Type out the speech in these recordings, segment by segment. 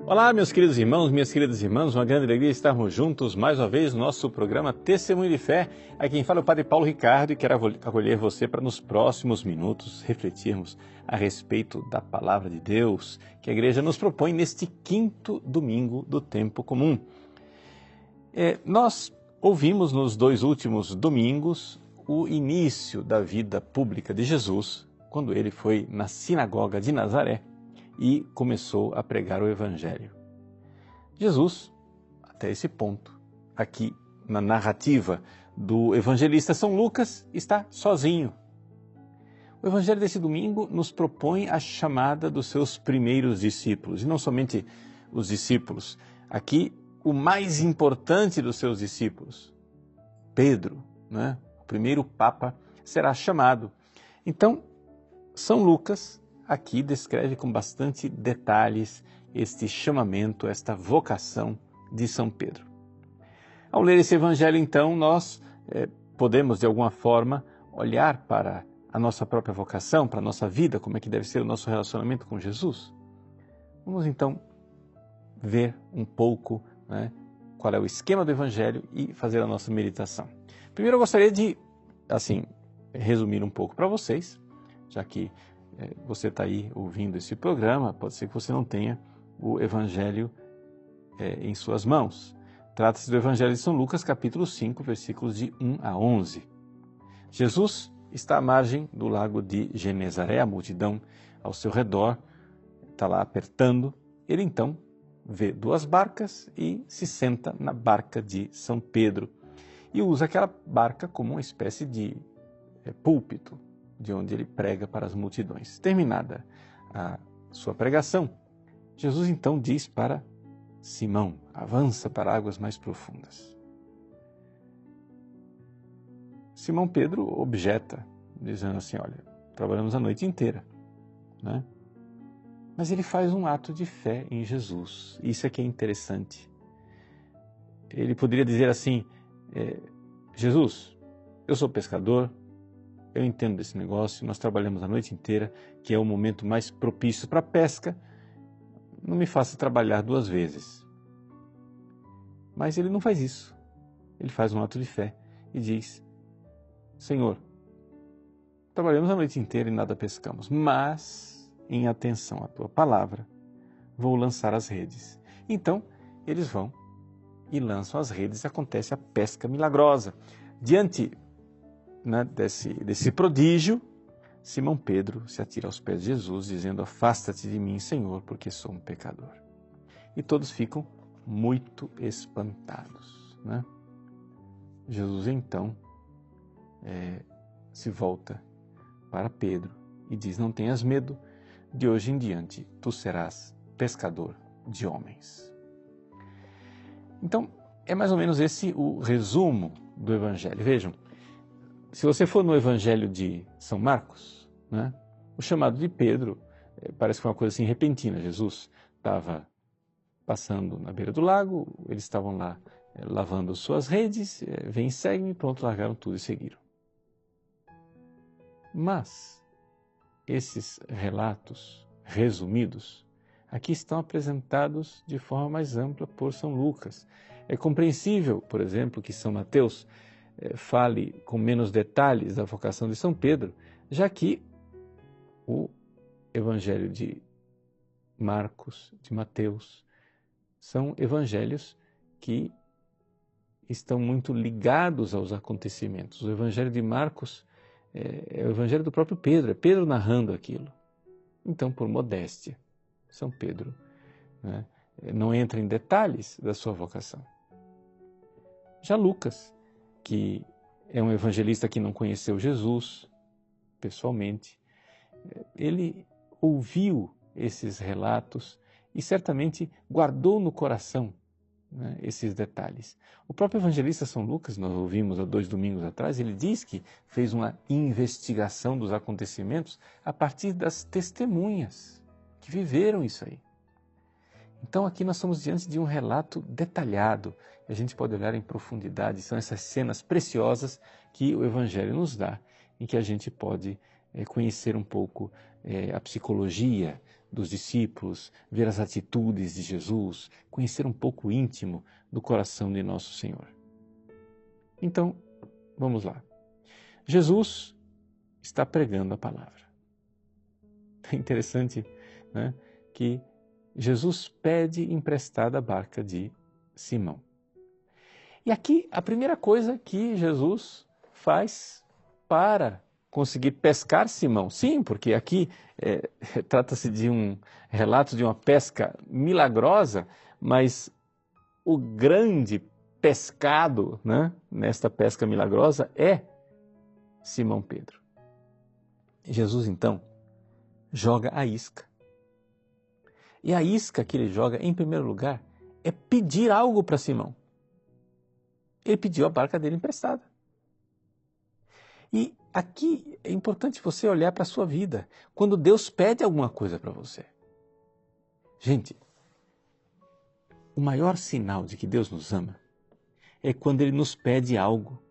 Olá, meus queridos irmãos, minhas queridas irmãs, uma grande alegria estarmos juntos mais uma vez no nosso programa Testemunho de Fé. Aqui quem fala é o Padre Paulo Ricardo e quero acolher você para nos próximos minutos refletirmos a respeito da Palavra de Deus que a Igreja nos propõe neste quinto domingo do tempo comum. Nós ouvimos nos dois últimos domingos o início da vida pública de Jesus, quando ele foi na sinagoga de Nazaré e começou a pregar o Evangelho. Jesus, até esse ponto, aqui na narrativa do evangelista São Lucas, está sozinho. O Evangelho desse domingo nos propõe a chamada dos seus primeiros discípulos, e não somente os discípulos, aqui o mais importante dos seus discípulos, Pedro, né? O primeiro Papa, será chamado. Então, São Lucas aqui descreve com bastante detalhes este chamamento, esta vocação de São Pedro. Ao ler esse evangelho, então, nós podemos, de alguma forma, olhar para a nossa própria vocação, para a nossa vida, como é que deve ser o nosso relacionamento com Jesus. Vamos, então, ver um pouco, né, qual é o esquema do evangelho e fazer a nossa meditação. Primeiro, eu gostaria de, resumir um pouco para vocês, já que você está aí ouvindo esse programa, pode ser que você não tenha o Evangelho em suas mãos. Trata-se do Evangelho de São Lucas, capítulo 5, versículos de 1 a 11. Jesus está à margem do lago de Genezaré, a multidão ao seu redor está lá apertando. Ele então vê duas barcas e se senta na barca de São Pedro e usa aquela barca como uma espécie de púlpito, de onde ele prega para as multidões. Terminada a sua pregação, Jesus então diz para Simão: avança para águas mais profundas. Simão Pedro objeta, dizendo assim: olha, trabalhamos a noite inteira, né? Mas ele faz um ato de fé em Jesus. Isso é que é interessante. Ele poderia dizer assim: Jesus, eu sou pescador, eu entendo desse negócio, nós trabalhamos a noite inteira, que é o momento mais propício para a pesca, não me faça trabalhar duas vezes. Mas ele não faz isso. Ele faz um ato de fé e diz: Senhor, trabalhamos a noite inteira e nada pescamos, mas, em atenção à tua palavra, vou lançar as redes. Então, eles vão e lançam as redes e acontece a pesca milagrosa. Diante desse prodígio, Simão Pedro se atira aos pés de Jesus, dizendo: afasta-te de mim, Senhor, porque sou um pecador. E todos ficam muito espantados, né? Jesus então se volta para Pedro e diz: não tenhas medo, de hoje em diante tu serás pescador de homens. Então, é mais ou menos esse o resumo do Evangelho. Vejam, se você for no Evangelho de São Marcos, né, o chamado de Pedro parece que foi uma coisa assim repentina. Jesus estava passando na beira do lago, eles estavam lá lavando suas redes, vem, segue-me, pronto, largaram tudo e seguiram. Mas esses relatos resumidos aqui estão apresentados de forma mais ampla por São Lucas. É compreensível, por exemplo, que São Mateus fale com menos detalhes da vocação de São Pedro, já que o Evangelho de Marcos, de Mateus, são evangelhos que estão muito ligados aos acontecimentos. O Evangelho de Marcos é o Evangelho do próprio Pedro, é Pedro narrando aquilo. Então, por modéstia, São Pedro, né, não entra em detalhes da sua vocação. Já Lucas, que é um evangelista que não conheceu Jesus pessoalmente, ele ouviu esses relatos e certamente guardou no coração, né, esses detalhes. O próprio evangelista São Lucas, nós ouvimos há 2 domingos atrás, ele diz que fez uma investigação dos acontecimentos a partir das testemunhas que viveram isso aí. Então aqui nós estamos diante de um relato detalhado, a gente pode olhar em profundidade, são essas cenas preciosas que o Evangelho nos dá, em que a gente pode conhecer um pouco a psicologia dos discípulos, ver as atitudes de Jesus, conhecer um pouco íntimo do coração de nosso Senhor. Então, vamos lá. Jesus está pregando a palavra. É interessante, né, que Jesus pede emprestada a barca de Simão. E aqui a primeira coisa que Jesus faz para conseguir pescar Simão. Sim, porque aqui trata-se de um relato de uma pesca milagrosa, mas o grande pescado, né, nesta pesca milagrosa é Simão Pedro. Jesus então joga a isca. E a isca que ele joga, em primeiro lugar, é pedir algo para Simão. Ele pediu a barca dele emprestada. E aqui é importante você olhar para a sua vida, quando Deus pede alguma coisa para você. Gente, o maior sinal de que Deus nos ama é quando Ele nos pede algo.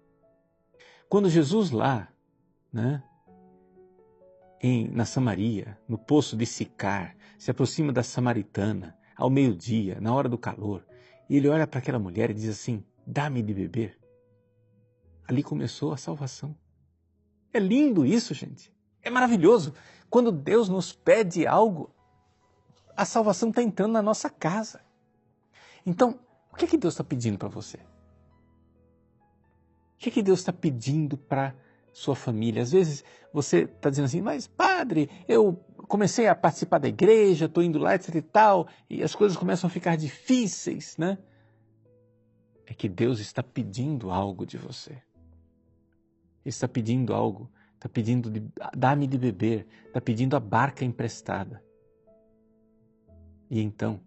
Quando Jesus lá, né, na Samaria, no poço de Sicar, se aproxima da samaritana, ao meio-dia, na hora do calor, e ele olha para aquela mulher e diz assim, dá-me de beber. Ali começou a salvação. É lindo isso, gente. É maravilhoso. Quando Deus nos pede algo, a salvação está entrando na nossa casa. Então, o que é que Deus está pedindo para você? O que é que Deus está pedindo para sua família? Às vezes você está dizendo assim, mas padre, eu comecei a participar da igreja, estou indo lá, etc e tal, e as coisas começam a ficar difíceis, né? É que Deus está pedindo algo de você. Ele está pedindo algo, está pedindo, dá-me de beber, está pedindo a barca emprestada. E então,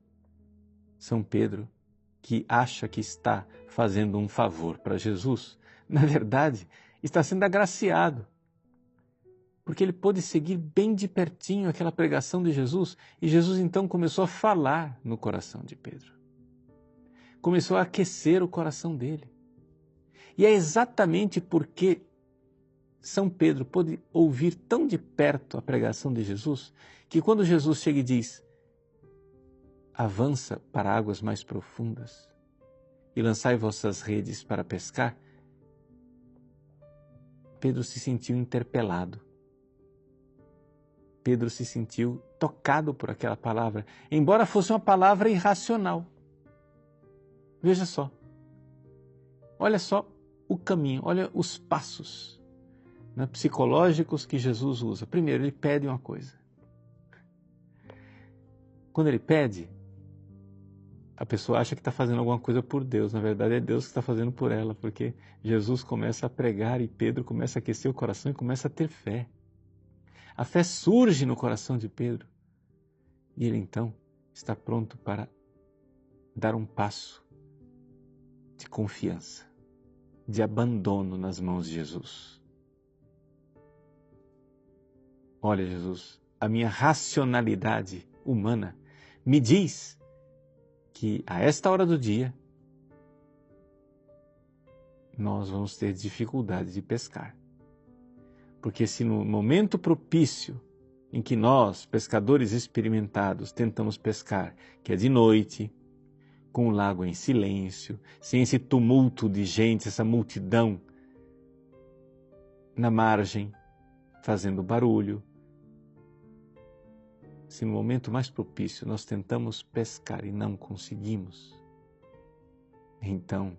São Pedro, que acha que está fazendo um favor para Jesus, na verdade, está sendo agraciado. Porque ele pôde seguir bem de pertinho aquela pregação de Jesus, e Jesus então começou a falar no coração de Pedro. Começou a aquecer o coração dele. E é exatamente porque São Pedro pôde ouvir tão de perto a pregação de Jesus, que quando Jesus chega e diz, avança para águas mais profundas e lançai vossas redes para pescar, Pedro se sentiu interpelado. Pedro se sentiu tocado por aquela palavra, embora fosse uma palavra irracional. Veja só. Olha só o caminho, olha os passos, né, psicológicos que Jesus usa. Primeiro, ele pede uma coisa. Quando ele pede, a pessoa acha que está fazendo alguma coisa por Deus. Na verdade, é Deus que está fazendo por ela, porque Jesus começa a pregar e Pedro começa a aquecer o coração e começa a ter fé. A fé surge no coração de Pedro. E ele, então, está pronto para dar um passo de confiança, de abandono nas mãos de Jesus. Olha, Jesus, a minha racionalidade humana me diz que a esta hora do dia nós vamos ter dificuldade de pescar. Porque se no momento propício em que nós, pescadores experimentados, tentamos pescar, que é de noite, com o lago em silêncio, sem esse tumulto de gente, essa multidão na margem, fazendo barulho, se no momento mais propício nós tentamos pescar e não conseguimos, então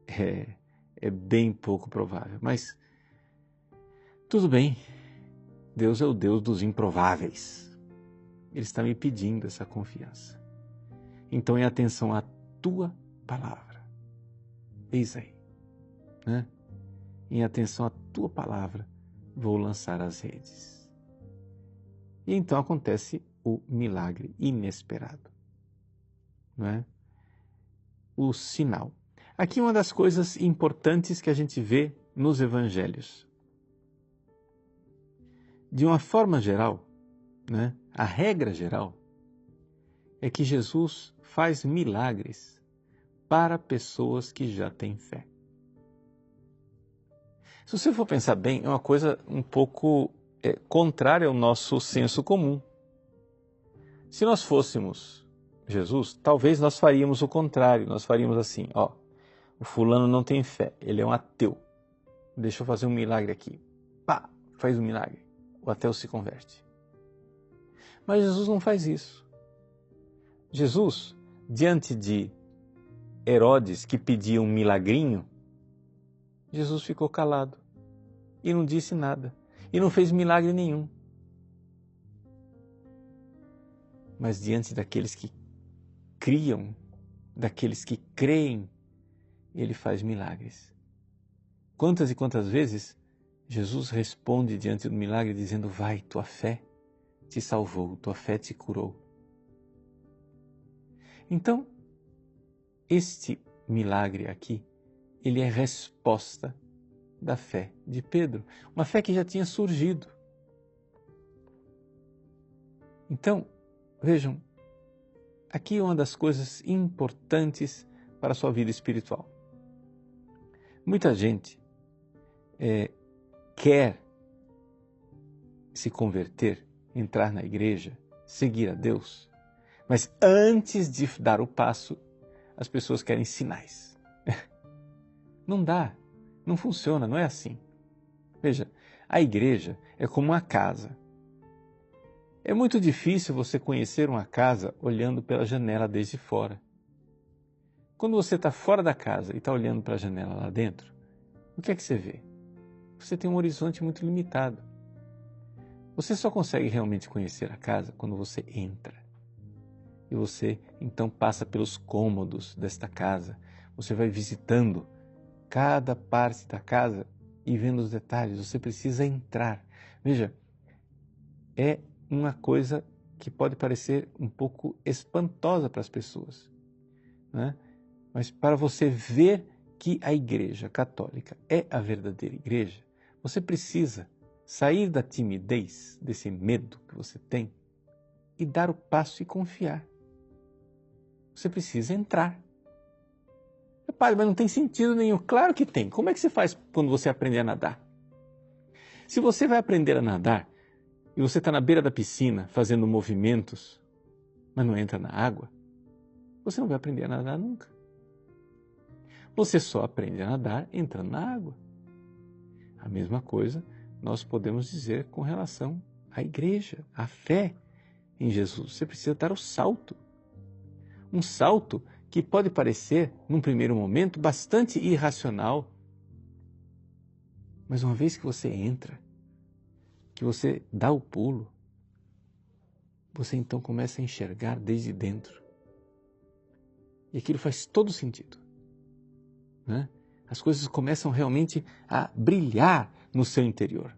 é bem pouco provável. Mas tudo bem, Deus é o Deus dos improváveis. Ele está me pedindo essa confiança. Então, em atenção à tua palavra, eis aí, né? Em atenção à tua palavra, vou lançar as redes. E então acontece o milagre inesperado, não é? O sinal. Aqui uma das coisas importantes que a gente vê nos evangelhos. De uma forma geral, né, a regra geral é que Jesus faz milagres para pessoas que já têm fé. Se você for pensar bem, é uma coisa um pouco contrária ao nosso senso comum. Se nós fôssemos Jesus, talvez nós faríamos o contrário, nós faríamos assim, ó, o fulano não tem fé, ele é um ateu, deixa eu fazer um milagre aqui. Pá, faz um milagre, o ateu se converte. Mas Jesus não faz isso. Jesus, diante de Herodes que pedia um milagrinho, Jesus ficou calado e não disse nada e não fez milagre nenhum. Mas diante daqueles que criam, daqueles que creem, ele faz milagres. Quantas e quantas vezes Jesus responde diante do milagre dizendo: vai, tua fé te salvou, tua fé te curou. Então, este milagre aqui, ele é resposta da fé de Pedro, uma fé que já tinha surgido. Então, vejam, aqui é uma das coisas importantes para a sua vida espiritual. Muita gente quer se converter, entrar na igreja, seguir a Deus, mas antes de dar o passo, as pessoas querem sinais. Não dá, não funciona, não é assim. Veja, a igreja é como uma casa. É muito difícil você conhecer uma casa olhando pela janela desde fora. Quando você está fora da casa e está olhando para a janela lá dentro, o que é que você vê? Você tem um horizonte muito limitado. Você só consegue realmente conhecer a casa quando você entra. E você então passa pelos cômodos desta casa. Você vai visitando cada parte da casa e vendo os detalhes. Você precisa entrar. Veja, é uma coisa que pode parecer um pouco espantosa para as pessoas, né? Mas para você ver que a Igreja Católica é a verdadeira igreja, você precisa sair da timidez, desse medo que você tem, e dar o passo e confiar. Você precisa entrar. Padre, mas não tem sentido nenhum. Claro que tem. Como é que você faz quando você aprende a nadar? Se você vai aprender a nadar e você está na beira da piscina fazendo movimentos, mas não entra na água, você não vai aprender a nadar nunca. Você só aprende a nadar entrando na água. A mesma coisa nós podemos dizer com relação à igreja, à fé em Jesus. Você precisa dar o salto. Um salto que pode parecer, num primeiro momento, bastante irracional. Mas uma vez que você entra, que você dá o pulo, você então começa a enxergar desde dentro. E aquilo faz todo sentido, né? As coisas começam realmente a brilhar no seu interior.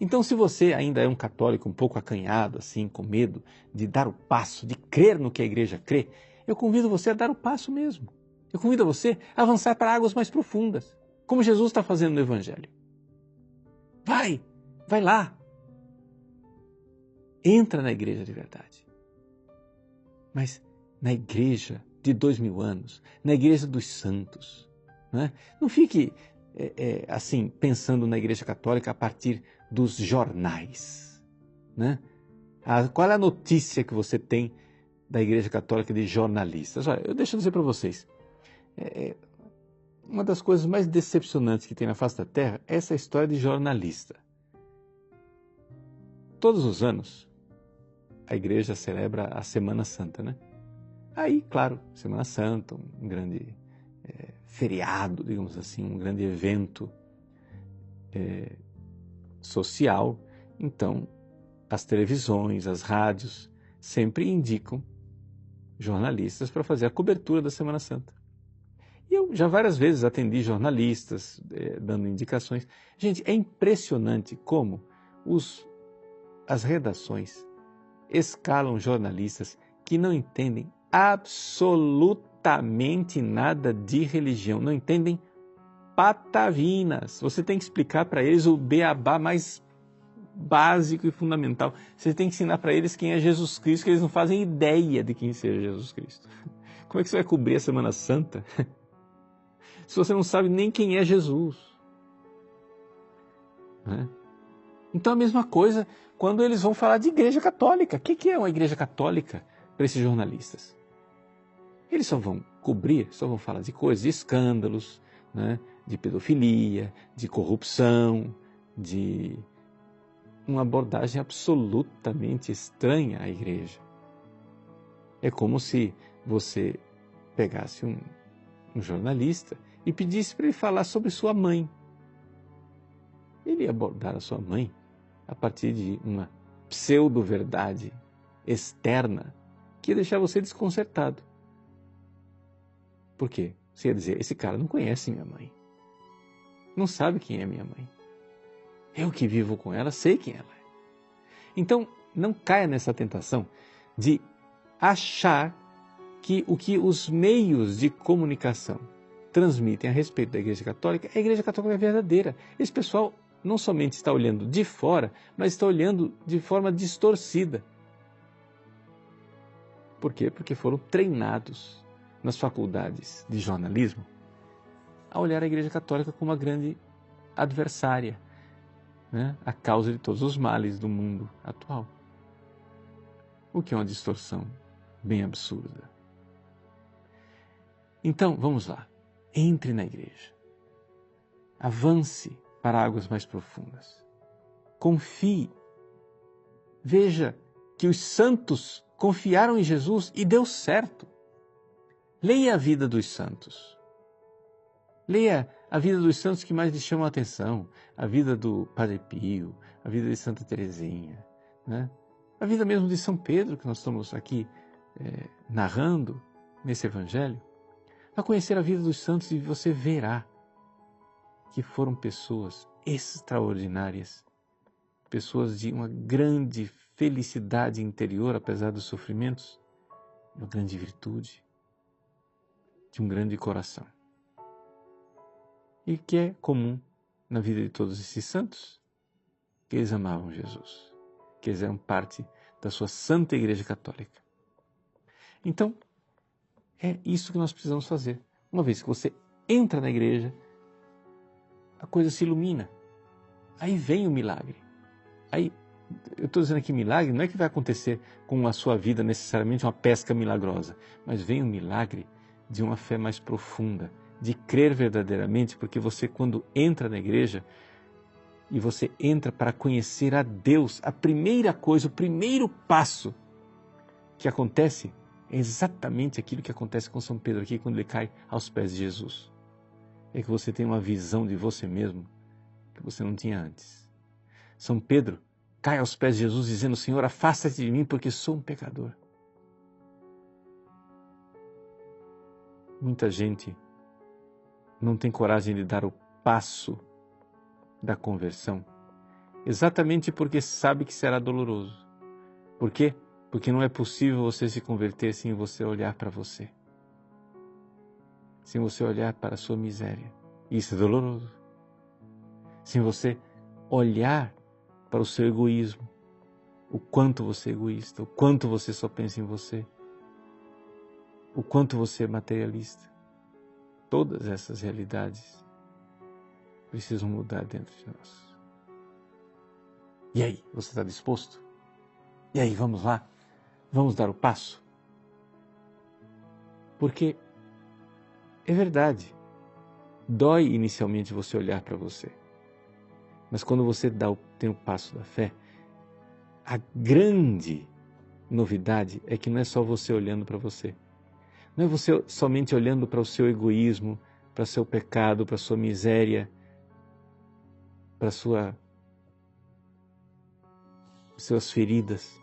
Então, se você ainda é um católico um pouco acanhado, assim, com medo de dar o passo, de crer no que a igreja crê, eu convido você a dar o passo mesmo. Eu convido você a avançar para águas mais profundas, como Jesus está fazendo no Evangelho. Vai lá. Entra na igreja de verdade. Mas na igreja de 2000 anos, na igreja dos santos, né? Não fique assim, pensando na igreja católica a partir dos jornais, né? Qual é a notícia que você tem da igreja católica de jornalistas? Olha, deixa eu dizer para vocês, uma das coisas mais decepcionantes que tem na face da Terra é essa história de jornalista. Todos os anos, a igreja celebra a Semana Santa, né? Aí, claro, Semana Santa, um grande feriado, digamos assim, um grande evento social. Então, as televisões, as rádios sempre indicam jornalistas para fazer a cobertura da Semana Santa. E eu já várias vezes atendi jornalistas dando indicações. Gente, é impressionante como as redações escalam jornalistas que não entendem absolutamente nada de religião, não entendem patavinas. Você tem que explicar para eles o beabá mais básico e fundamental. Você tem que ensinar para eles quem é Jesus Cristo, que eles não fazem ideia de quem seja Jesus Cristo. Como é que você vai cobrir a Semana Santa se você não sabe nem quem é Jesus? Né? Então a mesma coisa quando eles vão falar de igreja católica. O que é uma igreja católica para esses jornalistas? Eles só vão cobrir, só vão falar de coisas, de escândalos, né, de pedofilia, de corrupção, de uma abordagem absolutamente estranha à igreja. É como se você pegasse um jornalista e pedisse para ele falar sobre sua mãe. Ele ia abordar a sua mãe a partir de uma pseudo-verdade externa que ia deixar você desconcertado. Por quê? Você ia dizer, esse cara não conhece minha mãe. Não sabe quem é minha mãe. Eu que vivo com ela, sei quem ela é. Então, não caia nessa tentação de achar que o que os meios de comunicação transmitem a respeito da Igreja Católica é a Igreja Católica verdadeira. Esse pessoal não somente está olhando de fora, mas está olhando de forma distorcida. Por quê? Porque foram treinados nas faculdades de jornalismo a olhar a Igreja Católica como uma grande adversária, né? A causa de todos os males do mundo atual. O que é uma distorção bem absurda. Então, vamos lá. Entre na igreja. Avance para águas mais profundas. Confie. Veja que os santos confiaram em Jesus e deu certo. Leia a vida dos santos. Leia a vida dos santos que mais lhe chamam a atenção. A vida do Padre Pio, a vida de Santa Teresinha, né? A vida mesmo de São Pedro, que nós estamos aqui narrando nesse Evangelho. Vai conhecer a vida dos santos e você verá que foram pessoas extraordinárias, pessoas de uma grande felicidade interior, apesar dos sofrimentos, uma grande virtude, de um grande coração. E que é comum na vida de todos esses santos, que eles amavam Jesus, que eles eram parte da sua Santa Igreja Católica. Então, é isso que nós precisamos fazer. Uma vez que você entra na igreja, a coisa se ilumina. Aí vem o milagre. Aí, eu estou dizendo aqui milagre, não é que vai acontecer com a sua vida necessariamente uma pesca milagrosa, mas vem o milagre de uma fé mais profunda, de crer verdadeiramente, porque você, quando entra na igreja, e você entra para conhecer a Deus, a primeira coisa, o primeiro passo que acontece é exatamente aquilo que acontece com São Pedro aqui quando ele cai aos pés de Jesus. É que você tem uma visão de você mesmo que você não tinha antes. São Pedro cai aos pés de Jesus dizendo, Senhor, afasta-te de mim porque sou um pecador. Muita gente não tem coragem de dar o passo da conversão, exatamente porque sabe que será doloroso. Por quê? Porque não é possível você se converter sem você olhar para você. Sem você olhar para a sua miséria. Isso é doloroso. Sem você olhar para o seu egoísmo. O quanto você é egoísta. O quanto você só pensa em você. O quanto você é materialista. Todas essas realidades precisam mudar dentro de nós. E aí, você está disposto? E aí, vamos lá? Vamos dar o passo? Porque é verdade, dói inicialmente você olhar para você. Mas quando você tem o passo da fé, a grande novidade é que não é só você olhando para você. Não é você somente olhando para o seu egoísmo, para o seu pecado, para a sua miséria, para suas feridas,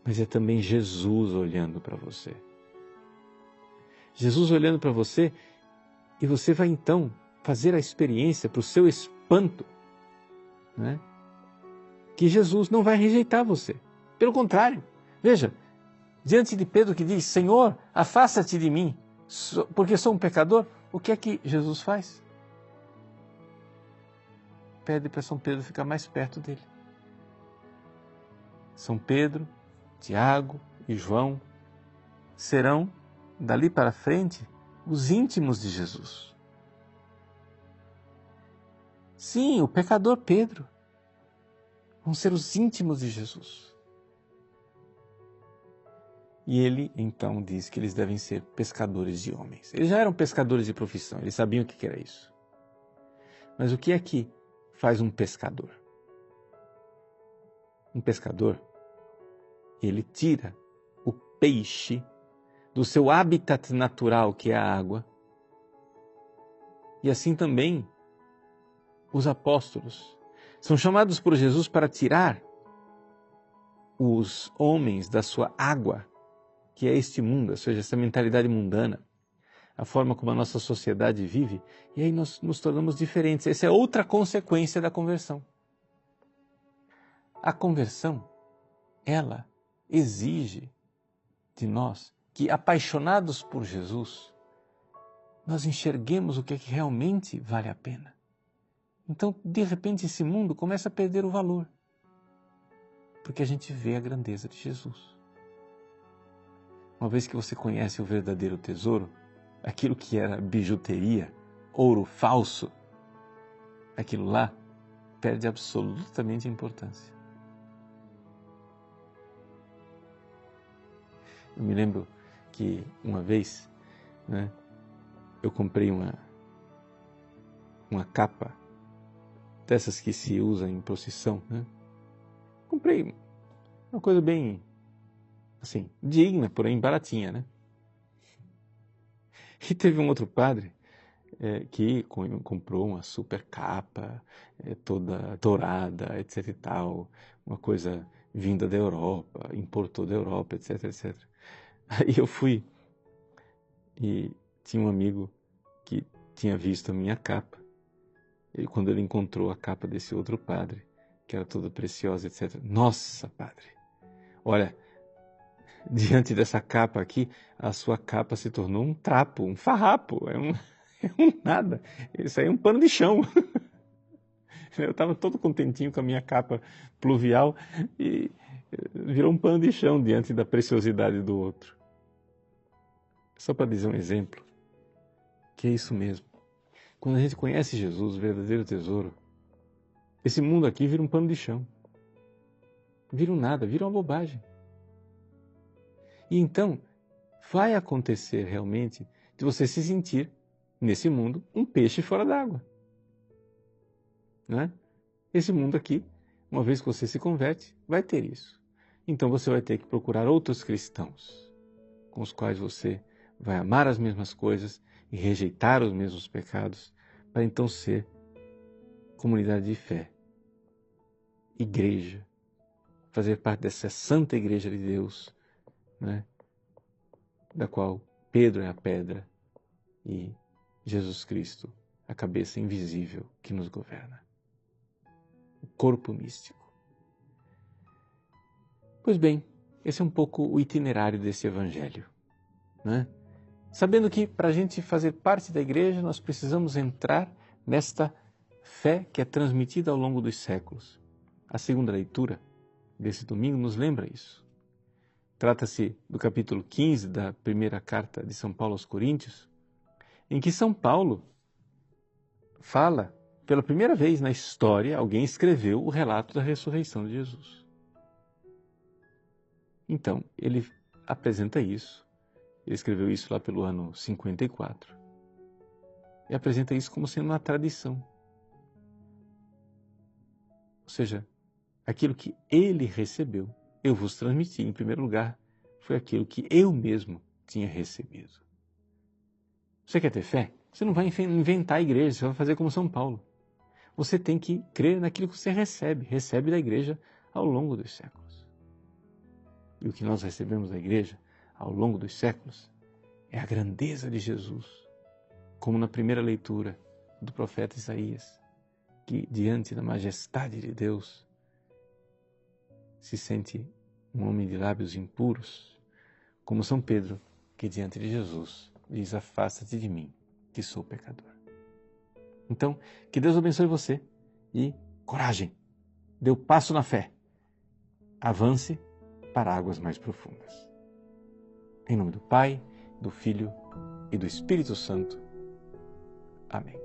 mas é também Jesus olhando para você. Jesus olhando para você, e você vai então fazer a experiência para o seu espanto, né? Que Jesus não vai rejeitar você. Pelo contrário, veja, diante de Pedro que diz, Senhor, afasta-te de mim, porque sou um pecador, o que é que Jesus faz? Pede para São Pedro ficar mais perto dele. São Pedro, Tiago e João serão, dali para frente, os íntimos de Jesus. Sim, o pecador Pedro. Vão ser os íntimos de Jesus. E ele, então, diz que eles devem ser pescadores de homens. Eles já eram pescadores de profissão, eles sabiam o que era isso. Mas o que é que faz um pescador? Um pescador, ele tira o peixe do seu habitat natural, que é a água. E assim também os apóstolos são chamados por Jesus para tirar os homens da sua água, que é este mundo, ou seja, essa mentalidade mundana, a forma como a nossa sociedade vive, e aí nós nos tornamos diferentes. Essa é outra consequência da conversão. A conversão, ela exige de nós que, apaixonados por Jesus, nós enxerguemos o que é que realmente vale a pena. Então, de repente, esse mundo começa a perder o valor, porque a gente vê a grandeza de Jesus. Uma vez que você conhece o verdadeiro tesouro, aquilo que era bijuteria, ouro falso, aquilo lá perde absolutamente a importância. Eu me lembro que uma vez, eu comprei uma capa dessas que se usa em procissão. Comprei uma coisa bem, assim, digna, porém baratinha, E teve um outro padre que comprou uma super capa, toda dourada, etc e tal, uma coisa vinda da Europa, importou da Europa, etc, etc. Aí eu fui e tinha um amigo que tinha visto a minha capa. E quando ele encontrou a capa desse outro padre, que era toda preciosa, etc. Nossa, padre, olha, diante dessa capa aqui, a sua capa se tornou um trapo, um farrapo, é um nada. Isso aí é um pano de chão. Eu estava todo contentinho com a minha capa pluvial e virou um pano de chão diante da preciosidade do outro. Só para dizer um exemplo, que é isso mesmo. Quando a gente conhece Jesus, o verdadeiro tesouro, esse mundo aqui vira um pano de chão. Vira um nada, vira uma bobagem. E então, vai acontecer realmente de você se sentir, nesse mundo, um peixe fora d'água. Esse mundo aqui, uma vez que você se converte, vai ter isso. Então você vai ter que procurar outros cristãos, com os quais você vai amar as mesmas coisas e rejeitar os mesmos pecados, para então ser comunidade de fé, igreja, fazer parte dessa santa igreja de Deus, da qual Pedro é a pedra e Jesus Cristo a cabeça invisível que nos governa. O corpo místico. Pois bem, esse é um pouco o itinerário desse evangelho. Sabendo que para a gente fazer parte da igreja, nós precisamos entrar nesta fé que é transmitida ao longo dos séculos. A segunda leitura desse domingo nos lembra isso. Trata-se do capítulo 15 da primeira carta de São Paulo aos Coríntios, em que São Paulo fala, pela primeira vez na história, alguém escreveu o relato da ressurreição de Jesus. Então, ele apresenta isso. Ele escreveu isso lá pelo ano 54. E apresenta isso como sendo uma tradição. Ou seja, aquilo que ele recebeu, eu vos transmiti. Em primeiro lugar, foi aquilo que eu mesmo tinha recebido. Você quer ter fé? Você não vai inventar a igreja, você vai fazer como São Paulo. Você tem que crer naquilo que você recebe da igreja ao longo dos séculos. E o que nós recebemos da igreja ao longo dos séculos é a grandeza de Jesus, como na primeira leitura do profeta Isaías, que diante da majestade de Deus se sente um homem de lábios impuros, como São Pedro, que diante de Jesus diz: afasta-te de mim, que sou pecador. Então, que Deus abençoe você e coragem, dê o passo na fé, avance para águas mais profundas. Em nome do Pai, do Filho e do Espírito Santo. Amém.